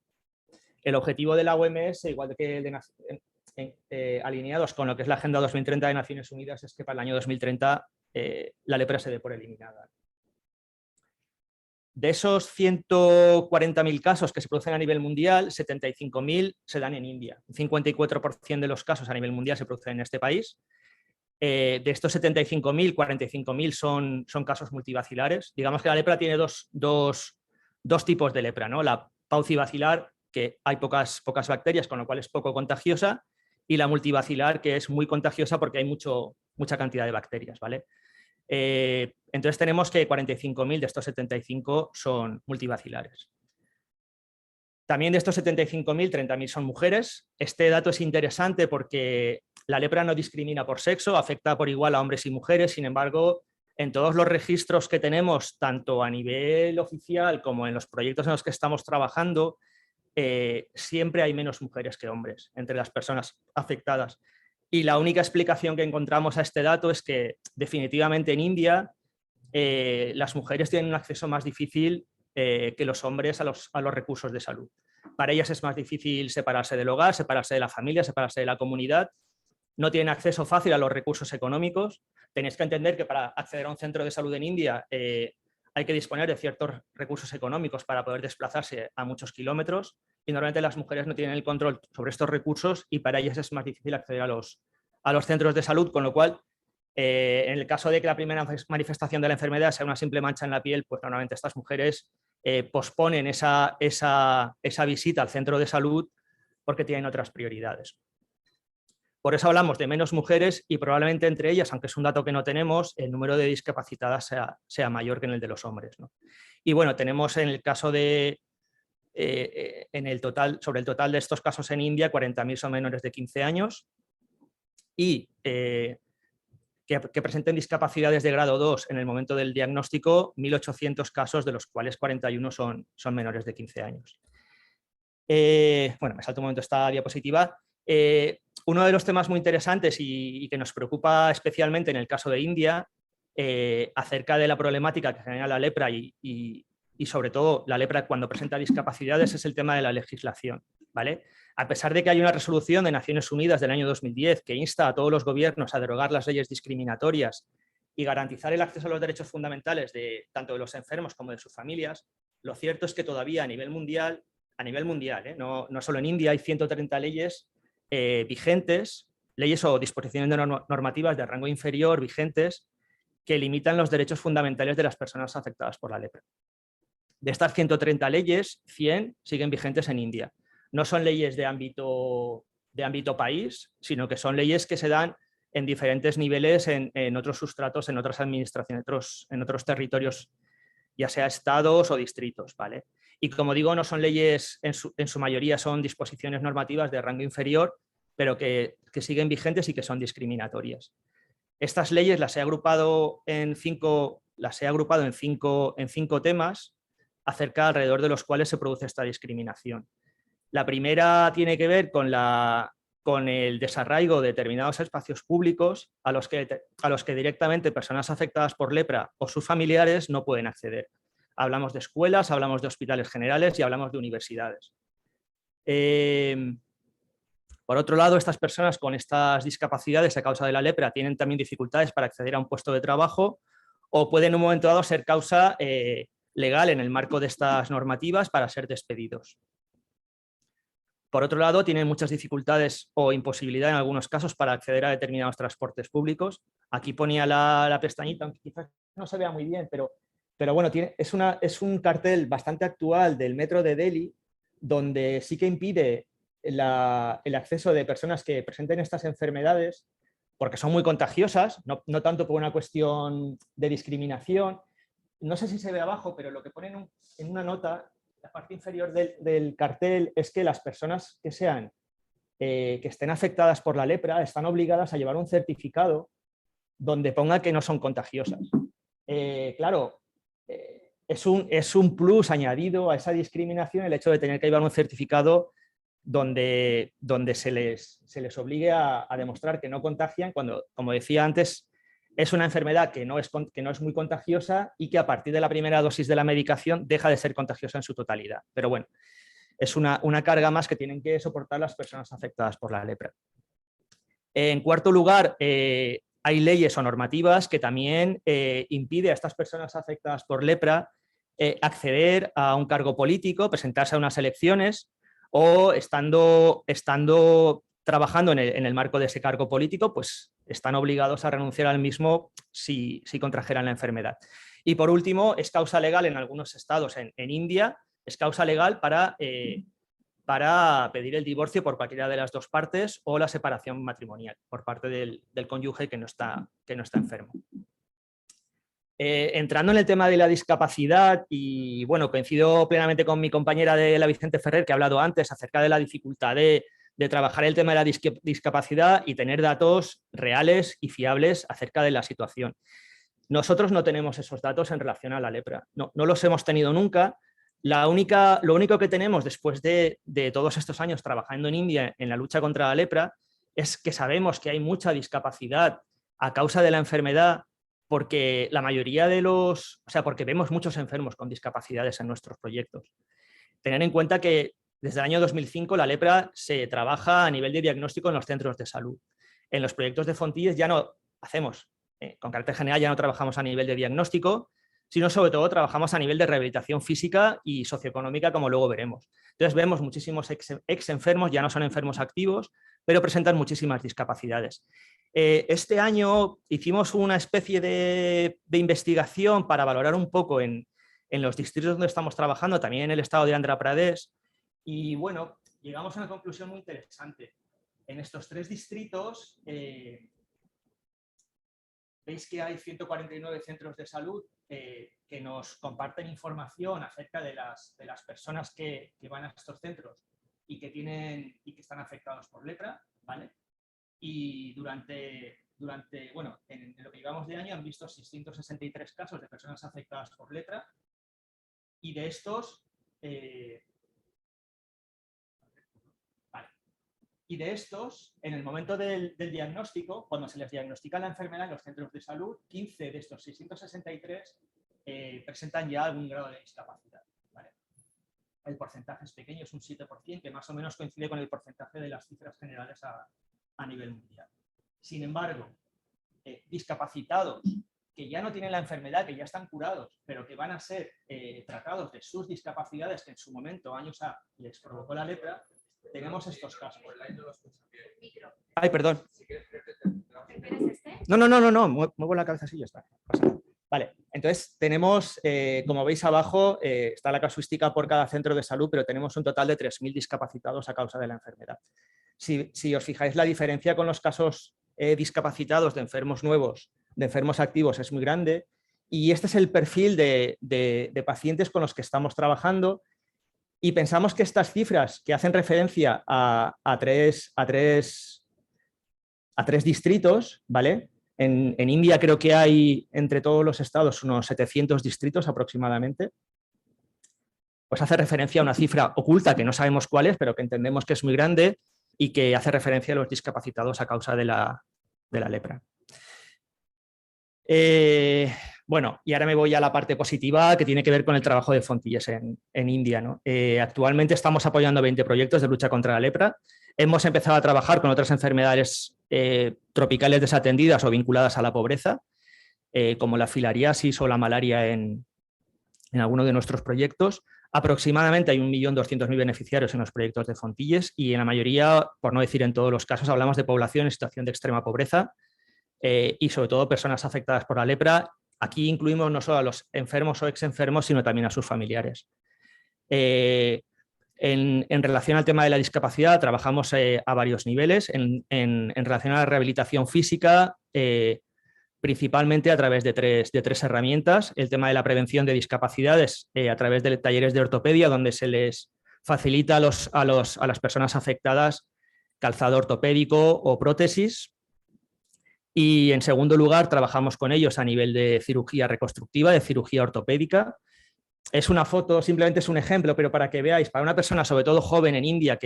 El objetivo de la OMS, igual que el de alineados con lo que es la Agenda 2030 de Naciones Unidas, es que para el año 2030 la lepra se dé por eliminada. De esos 140.000 casos que se producen a nivel mundial, 75.000 se dan en India. Un 54% de los casos a nivel mundial se producen en este país. De estos 75.000, 45.000 son casos multivacilares. Digamos que la lepra tiene dos tipos de lepra, ¿no? La paucivacilar, que hay pocas bacterias, con lo cual es poco contagiosa, y la multivacilar, que es muy contagiosa porque hay mucha cantidad de bacterias, ¿vale? Entonces tenemos que 45.000 de estos 75 son multivacilares. También de estos 75.000, 30.000 son mujeres. Este dato es interesante porque la lepra no discrimina por sexo, afecta por igual a hombres y mujeres. Sin embargo, en todos los registros que tenemos, tanto a nivel oficial como en los proyectos en los que estamos trabajando, siempre hay menos mujeres que hombres entre las personas afectadas. Y la única explicación que encontramos a este dato es que definitivamente en India las mujeres tienen un acceso más difícil que los hombres a los recursos de salud. Para ellas es más difícil separarse del hogar, separarse de la familia, separarse de la comunidad. No tienen acceso fácil a los recursos económicos. Tenéis que entender que para acceder a un centro de salud en India hay que disponer de ciertos recursos económicos para poder desplazarse a muchos kilómetros y normalmente las mujeres no tienen el control sobre estos recursos y para ellas es más difícil acceder a los centros de salud, con lo cual en el caso de que la primera manifestación de la enfermedad sea una simple mancha en la piel, pues normalmente estas mujeres posponen esa visita al centro de salud porque tienen otras prioridades. Por eso hablamos de menos mujeres y probablemente entre ellas, aunque es un dato que no tenemos, el número de discapacitadas sea mayor que en el de los hombres, ¿no? Y bueno, tenemos en el caso de, sobre el total de estos casos en India, 40.000 son menores de 15 años y que presenten discapacidades de grado 2 en el momento del diagnóstico, 1.800 casos, de los cuales 41 son menores de 15 años. Bueno, me salto un momento esta diapositiva. Uno de los temas muy interesantes y que nos preocupa especialmente en el caso de India, acerca de la problemática que genera la lepra y sobre todo la lepra cuando presenta discapacidades, es el tema de la legislación, ¿vale? A pesar de que hay una resolución de Naciones Unidas del año 2010 que insta a todos los gobiernos a derogar las leyes discriminatorias y garantizar el acceso a los derechos fundamentales tanto de los enfermos como de sus familias, lo cierto es que todavía a nivel mundial, no solo en India, hay 130 leyes vigentes, leyes o disposiciones normativas de rango inferior vigentes que limitan los derechos fundamentales de las personas afectadas por la lepra. De estas 130 leyes, 100 siguen vigentes en India. No son leyes de ámbito país, sino que son leyes que se dan en diferentes niveles, en otros sustratos, en otras administraciones, en otros territorios, ya sea estados o distritos, ¿vale? Y como digo, no son leyes, en su mayoría son disposiciones normativas de rango inferior, pero que siguen vigentes y que son discriminatorias. Estas leyes las he agrupado en cinco temas alrededor de los cuales se produce esta discriminación. La primera tiene que ver con el desarraigo de determinados espacios públicos a los que directamente personas afectadas por lepra o sus familiares no pueden acceder. Hablamos de escuelas, hablamos de hospitales generales y hablamos de universidades. Por otro lado, estas personas con estas discapacidades a causa de la lepra tienen también dificultades para acceder a un puesto de trabajo o pueden en un momento dado ser causa legal en el marco de estas normativas para ser despedidos. Por otro lado, tienen muchas dificultades o imposibilidad en algunos casos para acceder a determinados transportes públicos. Aquí ponía la pestañita, aunque quizás no se vea muy bien, pero bueno, es un cartel bastante actual del metro de Delhi, donde sí que impide el acceso de personas que presenten estas enfermedades, porque son muy contagiosas, no tanto por una cuestión de discriminación. No sé si se ve abajo, pero lo que ponen en una nota, la parte inferior del cartel, es que las personas que estén afectadas por la lepra están obligadas a llevar un certificado donde ponga que no son contagiosas. Claro, es un plus añadido a esa discriminación el hecho de tener que llevar un certificado donde se les obligue a demostrar que no contagian, cuando, como decía antes, es una enfermedad que no es muy contagiosa y que a partir de la primera dosis de la medicación deja de ser contagiosa en su totalidad. Pero bueno, es una carga más que tienen que soportar las personas afectadas por la lepra. En cuarto lugar, hay leyes o normativas que también impiden a estas personas afectadas por lepra acceder a un cargo político, presentarse a unas elecciones o estando trabajando en el marco de ese cargo político, pues están obligados a renunciar al mismo si contrajeran la enfermedad. Y por último, es causa legal en algunos estados, en India, es causa legal para pedir el divorcio por cualquiera de las dos partes o la separación matrimonial por parte del cónyuge que no está enfermo. Entrando en el tema de la discapacidad, y bueno, coincido plenamente con mi compañera de la Vicente Ferrer, que ha hablado antes acerca de la dificultad de trabajar el tema de la discapacidad y tener datos reales y fiables acerca de la situación. Nosotros no tenemos esos datos en relación a la lepra, no los hemos tenido nunca. Lo único que tenemos después de todos estos años trabajando en India en la lucha contra la lepra es que sabemos que hay mucha discapacidad a causa de la enfermedad, porque la mayoría porque vemos muchos enfermos con discapacidades en nuestros proyectos. Tener en cuenta que desde el año 2005 la lepra se trabaja a nivel de diagnóstico en los centros de salud. En los proyectos de Fontilles ya no hacemos, con carácter general ya no trabajamos a nivel de diagnóstico, sino sobre todo trabajamos a nivel de rehabilitación física y socioeconómica, como luego veremos. Entonces vemos muchísimos ex enfermos, ya no son enfermos activos, pero presentan muchísimas discapacidades. Este año hicimos una especie de investigación para valorar un poco en los distritos donde estamos trabajando, también en el estado de Andhra Pradesh, y bueno, llegamos a una conclusión muy interesante. En estos 3 distritos veis que hay 149 centros de salud que nos comparten información acerca de las personas que van a estos centros y que están afectados por lepra, ¿vale? Y durante en lo que llevamos de año han visto 663 casos de personas afectadas por lepra, y de estos en el momento del diagnóstico, cuando se les diagnostica la enfermedad en los centros de salud, 15 de estos 663 presentan ya algún grado de discapacidad, ¿vale? El porcentaje es pequeño, es un 7%, que más o menos coincide con el porcentaje de las cifras generales a nivel mundial. Sin embargo, discapacitados que ya no tienen la enfermedad, que ya están curados, pero que van a ser tratados de sus discapacidades que en su momento, años A, les provocó la lepra, tenemos estos casos. Ay, perdón. No, muevo la cabeza así y ya está. Vale, entonces tenemos, como veis abajo, está la casuística por cada centro de salud, pero tenemos un total de 3.000 discapacitados a causa de la enfermedad. Si os fijáis, la diferencia con los casos discapacitados de enfermos nuevos, de enfermos activos, es muy grande, y este es el perfil de pacientes con los que estamos trabajando, y pensamos que estas cifras que hacen referencia a tres distritos, ¿vale? En India creo que hay entre todos los estados unos 700 distritos aproximadamente, pues hace referencia a una cifra oculta que no sabemos cuál es, pero que entendemos que es muy grande y que hace referencia a los discapacitados a causa de la lepra. Bueno, y ahora me voy a la parte positiva que tiene que ver con el trabajo de Fontilles en India, ¿no? Actualmente estamos apoyando 20 proyectos de lucha contra la lepra. Hemos empezado a trabajar con otras enfermedades tropicales desatendidas o vinculadas a la pobreza, como la filariasis o la malaria en algunos de nuestros proyectos. Aproximadamente hay 1.200.000 beneficiarios en los proyectos de Fontilles, y en la mayoría, por no decir en todos los casos, hablamos de población en situación de extrema pobreza y sobre todo personas afectadas por la lepra. Aquí incluimos no solo a los enfermos o exenfermos, sino también a sus familiares. En relación al tema de la discapacidad, trabajamos a varios niveles. En relación a la rehabilitación física, principalmente a través de tres herramientas. El tema de la prevención de discapacidades a través de talleres de ortopedia, donde se les facilita a las personas afectadas calzado ortopédico o prótesis. Y en segundo lugar, trabajamos con ellos a nivel de cirugía reconstructiva, de cirugía ortopédica. Es una foto, simplemente es un ejemplo, pero para que veáis, para una persona, sobre todo joven en India,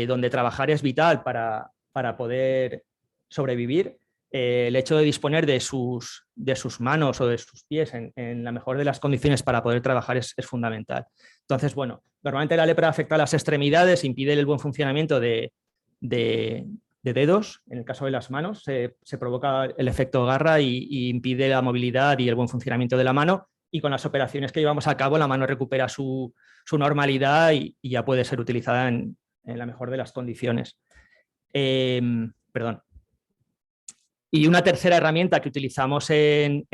donde trabajar es vital para poder sobrevivir, el hecho de disponer de sus manos o de sus pies en la mejor de las condiciones para poder trabajar es fundamental. Entonces, bueno, normalmente la lepra afecta a las extremidades, impide el buen funcionamiento de dedos. En el caso de las manos se provoca el efecto garra y impide la movilidad y el buen funcionamiento de la mano, y con las operaciones que llevamos a cabo la mano recupera su normalidad y ya puede ser utilizada en la mejor de las condiciones. Perdón. Y una tercera herramienta que utilizamos en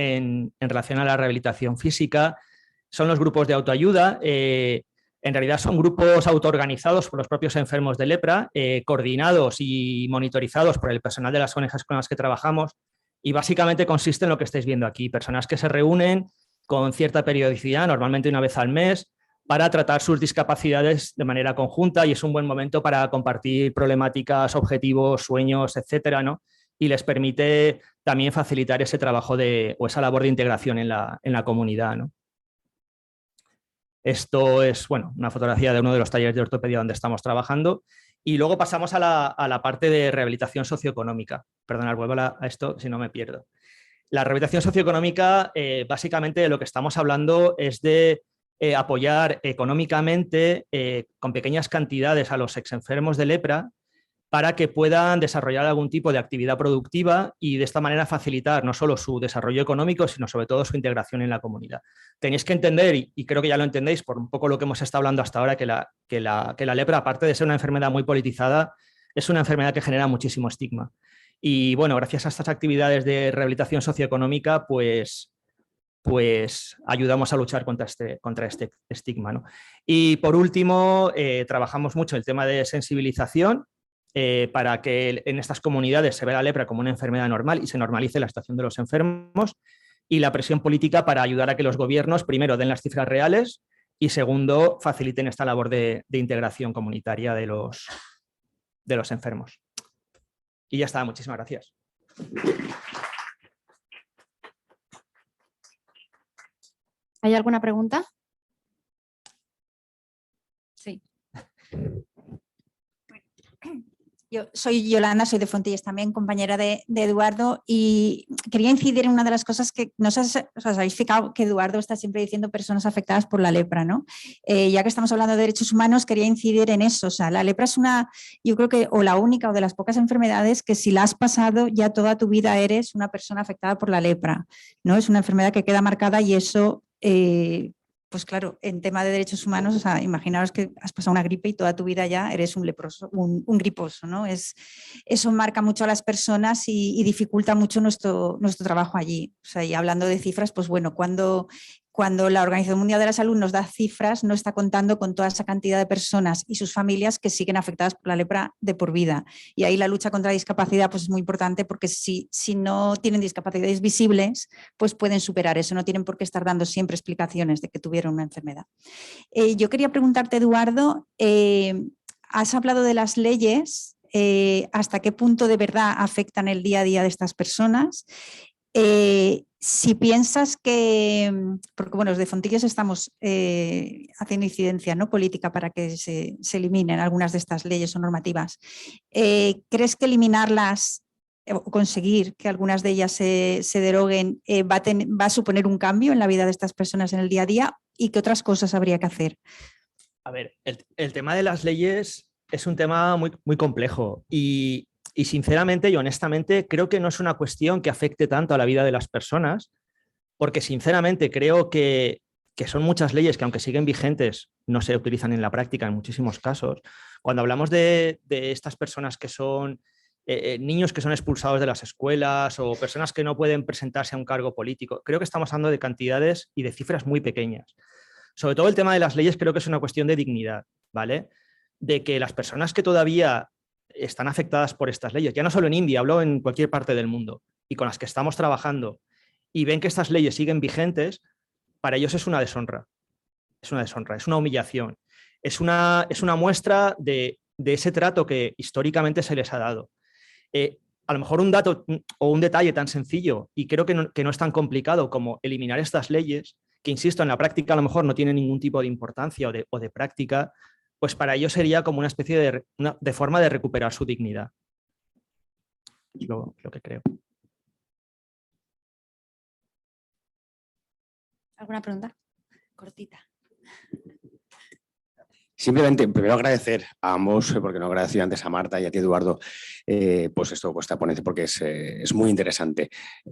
relación a la rehabilitación física son los grupos de autoayuda. En realidad son grupos autoorganizados por los propios enfermos de lepra, coordinados y monitorizados por el personal de las ONGs con las que trabajamos, y básicamente consiste en lo que estáis viendo aquí: personas que se reúnen con cierta periodicidad, normalmente una vez al mes, para tratar sus discapacidades de manera conjunta, y es un buen momento para compartir problemáticas, objetivos, sueños, etcétera, ¿no? Y les permite también facilitar ese trabajo o esa labor de integración en la comunidad, ¿no? Esto es, bueno, una fotografía de uno de los talleres de ortopedia donde estamos trabajando. Y luego pasamos a la parte de rehabilitación socioeconómica. Perdonad, vuelvo a esto si no me pierdo. La rehabilitación socioeconómica, básicamente de lo que estamos hablando es de apoyar económicamente con pequeñas cantidades a los exenfermos de lepra para que puedan desarrollar algún tipo de actividad productiva y de esta manera facilitar no solo su desarrollo económico, sino sobre todo su integración en la comunidad. Tenéis que entender, y creo que ya lo entendéis por un poco lo que hemos estado hablando hasta ahora, que la lepra, aparte de ser una enfermedad muy politizada, es una enfermedad que genera muchísimo estigma. Y bueno, gracias a estas actividades de rehabilitación socioeconómica, pues ayudamos a luchar contra este estigma, ¿no? Y por último, trabajamos mucho el tema de sensibilización, para que en estas comunidades se vea la lepra como una enfermedad normal y se normalice la situación de los enfermos, y la presión política para ayudar a que los gobiernos, primero, den las cifras reales y, segundo, faciliten esta labor de integración comunitaria de los enfermos. Y ya está, muchísimas gracias. ¿Hay alguna pregunta? Sí. Yo soy Yolanda, soy de Fontilles también, compañera de Eduardo, y quería incidir en una de las cosas que os habéis fijado, que Eduardo está siempre diciendo personas afectadas por la lepra, ¿no? Ya que estamos hablando de derechos humanos, quería incidir en eso. O sea, la lepra es yo creo que, o la única o de las pocas enfermedades que si la has pasado ya toda tu vida eres una persona afectada por la lepra, ¿no? Es una enfermedad que queda marcada, y eso... pues claro, en tema de derechos humanos, o sea, imaginaos que has pasado una gripe y toda tu vida ya eres un leproso, un griposo, ¿no? Eso marca mucho a las personas y dificulta mucho nuestro trabajo allí. O sea, y hablando de cifras, pues bueno, cuando la Organización Mundial de la Salud nos da cifras, no está contando con toda esa cantidad de personas y sus familias que siguen afectadas por la lepra de por vida. Y ahí la lucha contra la discapacidad pues es muy importante, porque si no tienen discapacidades visibles, pues pueden superar eso, no tienen por qué estar dando siempre explicaciones de que tuvieron una enfermedad. Yo quería preguntarte, Eduardo, has hablado de las leyes, ¿hasta qué punto de verdad afectan el día a día de estas personas? Si piensas que, porque bueno, desde Fontilles estamos haciendo incidencia, ¿no?, política para que se eliminen algunas de estas leyes o normativas, ¿crees que eliminarlas o conseguir que algunas de ellas se deroguen va a suponer un cambio en la vida de estas personas en el día a día? ¿Y qué otras cosas habría que hacer? A ver, el tema de las leyes es un tema muy, muy complejo, y sinceramente y honestamente creo que no es una cuestión que afecte tanto a la vida de las personas, porque sinceramente creo que son muchas leyes que, aunque siguen vigentes, no se utilizan en la práctica en muchísimos casos. Cuando hablamos de estas personas que son niños que son expulsados de las escuelas, o personas que no pueden presentarse a un cargo político, creo que estamos hablando de cantidades y de cifras muy pequeñas. Sobre todo el tema de las leyes creo que es una cuestión de dignidad, ¿vale? De que las personas que todavía están afectadas por estas leyes, ya no solo en India, hablo en cualquier parte del mundo, y con las que estamos trabajando, y ven que estas leyes siguen vigentes, para ellos es una deshonra, es una humillación, es una muestra de ese trato que históricamente se les ha dado. A lo mejor un dato o un detalle tan sencillo, y creo que no es tan complicado como eliminar estas leyes, que, insisto, en la práctica a lo mejor no tienen ningún tipo de importancia o de práctica, pues para ellos sería como una especie de forma de recuperar su dignidad. Es lo que creo. ¿Alguna pregunta? Cortita. Simplemente, primero agradecer a ambos, porque no agradecí antes a Marta y a ti, Eduardo, pues esta ponencia, porque es muy interesante.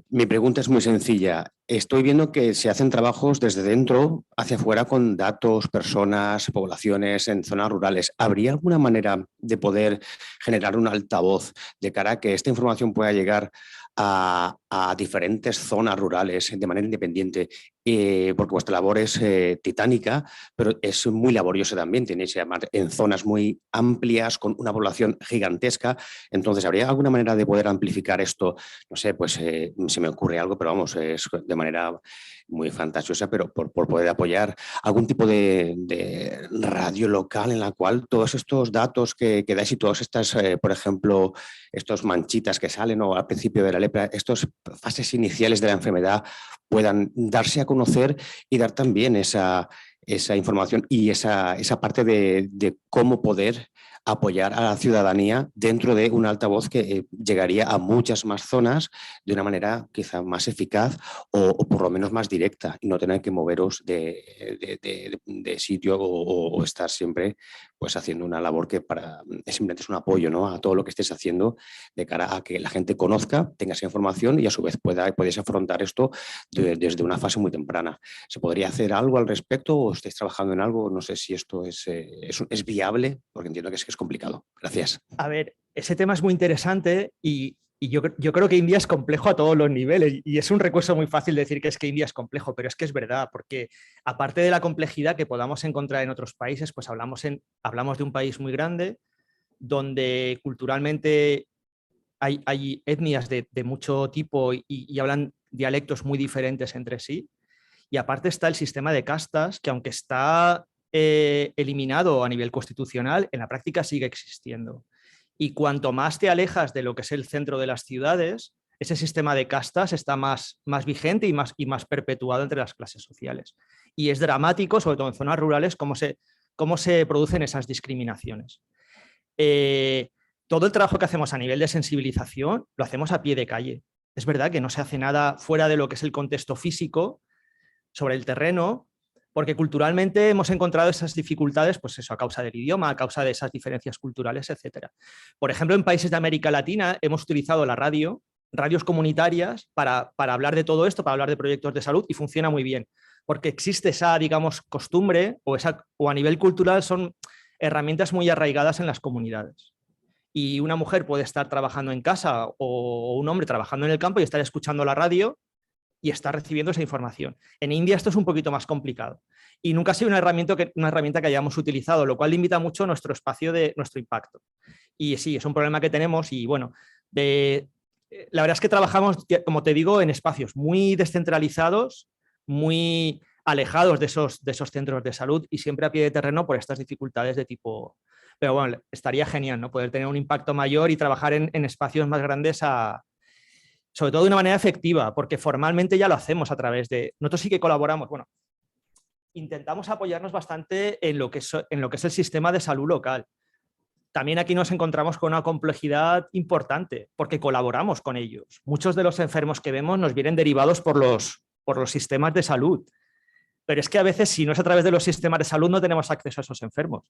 Mi pregunta es muy sencilla. Estoy viendo que se hacen trabajos desde dentro hacia afuera con datos, personas, poblaciones en zonas rurales. ¿Habría alguna manera de poder generar un altavoz de cara a que esta información pueda llegar a diferentes zonas rurales de manera independiente? Porque vuestra labor es titánica, pero es muy laboriosa también. Tenéis que llamar en zonas muy amplias, con una población gigantesca. Entonces, ¿habría alguna manera de poder amplificar esto? No sé, pues se me ocurre algo, pero vamos, es de manera muy fantasiosa, pero por poder apoyar algún tipo de radio local en la cual todos estos datos que dais y todas estas, por ejemplo, estos manchitas que salen o al principio de la lepra, estas fases iniciales de la enfermedad puedan darse a conocer y dar también esa información y esa parte de cómo poder apoyar a la ciudadanía dentro de un altavoz que llegaría a muchas más zonas de una manera quizá más eficaz o por lo menos más directa y no tener que moveros de sitio o estar siempre pues haciendo una labor que simplemente es un apoyo, ¿no?, a todo lo que estés haciendo de cara a que la gente conozca, tenga esa información y a su vez podéis afrontar esto desde una fase muy temprana. ¿Se podría hacer algo al respecto o estáis trabajando en algo? No sé si esto es viable, porque entiendo que es complicado. Gracias. A ver, ese tema es muy interesante y yo creo que India es complejo a todos los niveles y es un recurso muy fácil decir que India es complejo, pero es que es verdad, porque aparte de la complejidad que podamos encontrar en otros países, pues hablamos de un país muy grande donde culturalmente hay etnias de mucho tipo y hablan dialectos muy diferentes entre sí. Y aparte está el sistema de castas, que aunque está eliminado a nivel constitucional, en la práctica sigue existiendo. Y cuanto más te alejas de lo que es el centro de las ciudades, ese sistema de castas está más vigente y más perpetuado entre las clases sociales. Y es dramático, sobre todo en zonas rurales, cómo se producen esas discriminaciones. Todo el trabajo que hacemos a nivel de sensibilización lo hacemos a pie de calle. Es verdad que no se hace nada fuera de lo que es el contexto físico, sobre el terreno, porque culturalmente hemos encontrado esas dificultades, pues eso, a causa del idioma, a causa de esas diferencias culturales, etc. Por ejemplo, en países de América Latina hemos utilizado la radios comunitarias para hablar de todo esto, para hablar de proyectos de salud y funciona muy bien, porque existe esa, digamos, costumbre o a nivel cultural son herramientas muy arraigadas en las comunidades. Y una mujer puede estar trabajando en casa o un hombre trabajando en el campo y estar escuchando la radio y está recibiendo esa información. En India esto es un poquito más complicado y nunca ha sido una herramienta que hayamos utilizado, lo cual limita mucho nuestro espacio de nuestro impacto. Y sí, es un problema que tenemos y bueno, la verdad es que trabajamos, como te digo, en espacios muy descentralizados, muy alejados de esos centros de salud y siempre a pie de terreno por estas dificultades de tipo... Pero bueno, estaría genial, ¿no?, poder tener un impacto mayor y trabajar en espacios más grandes sobre todo de una manera efectiva, porque formalmente ya lo hacemos a través de... Nosotros sí que colaboramos, bueno, intentamos apoyarnos bastante en lo que es el sistema de salud local. También aquí nos encontramos con una complejidad importante, porque colaboramos con ellos. Muchos de los enfermos que vemos nos vienen derivados por los sistemas de salud. Pero es que a veces, si no es a través de los sistemas de salud, no tenemos acceso a esos enfermos.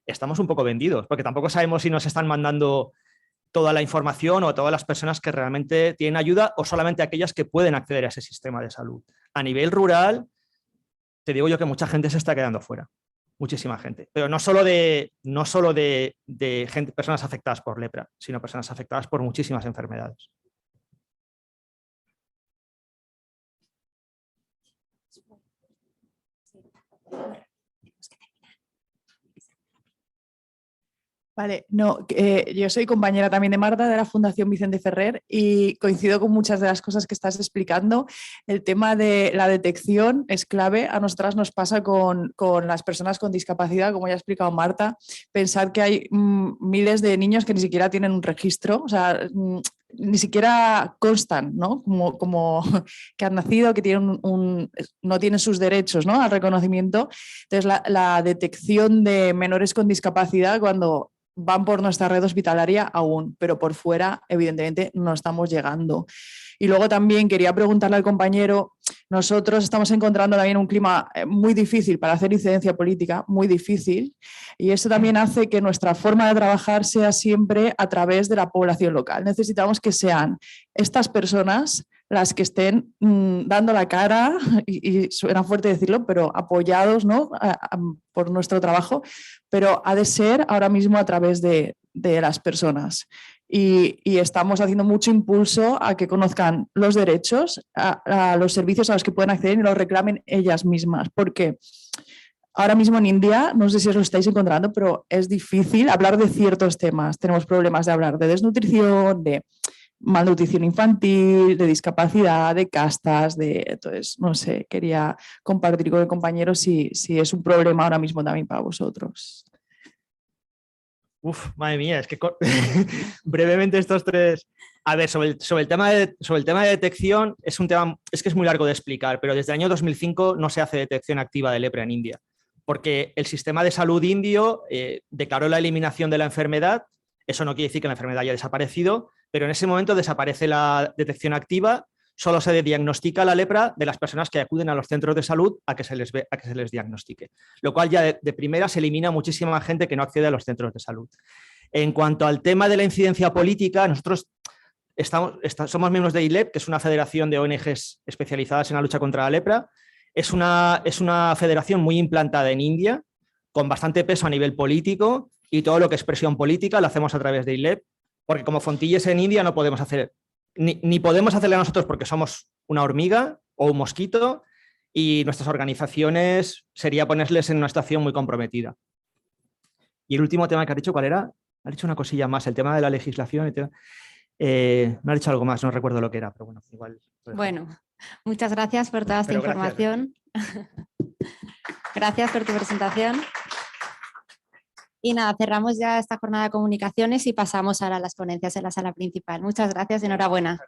Estamos un poco vendidos, porque tampoco sabemos si nos están mandando toda la información o a todas las personas que realmente tienen ayuda o solamente aquellas que pueden acceder a ese sistema de salud. A nivel rural, te digo yo que mucha gente se está quedando fuera, muchísima gente, pero no solo de gente, personas afectadas por lepra, sino personas afectadas por muchísimas enfermedades. Vale, no, yo soy compañera también de Marta de la Fundación Vicente Ferrer y coincido con muchas de las cosas que estás explicando. El tema de la detección es clave. A nosotras nos pasa con las personas con discapacidad, como ya ha explicado Marta, pensar que hay miles de niños que ni siquiera tienen un registro, o sea, ni siquiera constan, ¿no?, como que han nacido, que tienen no tienen sus derechos, ¿no?, al reconocimiento. Entonces, la detección de menores con discapacidad cuando van por nuestra red hospitalaria aún, pero por fuera evidentemente no estamos llegando. Y luego también quería preguntarle al compañero nosotros estamos encontrando también un clima muy difícil para hacer incidencia política, muy difícil, y eso también hace que nuestra forma de trabajar sea siempre a través de la población local. Necesitamos que sean estas personas las que estén dando la cara, y suena fuerte decirlo, pero apoyados, ¿no? Por nuestro trabajo, pero ha de ser ahora mismo a través de las personas. Y estamos haciendo mucho impulso a que conozcan los derechos, a los servicios a los que pueden acceder y los reclamen ellas mismas, porque ahora mismo en India, no sé si os lo estáis encontrando, pero es difícil hablar de ciertos temas. Tenemos problemas de hablar de desnutrición, de malnutrición infantil, de discapacidad, de castas, entonces, no sé, quería compartir con el compañero si es un problema ahora mismo también para vosotros. Uf, madre mía, es que brevemente estos tres. A ver, sobre el tema de detección, es que es muy largo de explicar, pero desde el año 2005 no se hace detección activa de lepra en India, porque el sistema de salud indio declaró la eliminación de la enfermedad. Eso no quiere decir que la enfermedad haya desaparecido, pero en ese momento desaparece la detección activa, solo se diagnostica la lepra de las personas que acuden a los centros de salud a que se les diagnostique, lo cual ya de primera se elimina muchísima gente que no accede a los centros de salud. En cuanto al tema de la incidencia política, nosotros somos miembros de ILEP, que es una federación de ONGs especializadas en la lucha contra la lepra. Es una federación muy implantada en India, con bastante peso a nivel político, y todo lo que es presión política lo hacemos a través de ILEP, porque como Fontilles en India no podemos hacer, ni podemos hacerle a nosotros porque somos una hormiga o un mosquito, y nuestras organizaciones sería ponerles en una situación muy comprometida. Y el último tema que has dicho, ¿cuál era? Has dicho una cosilla más, el tema de la legislación. Me ha dicho algo más, no recuerdo lo que era, pero bueno, igual. Bueno, muchas gracias por toda esta información. Gracias por tu presentación. Y nada, cerramos ya esta jornada de comunicaciones y pasamos ahora a las ponencias en la sala principal. Muchas gracias y enhorabuena.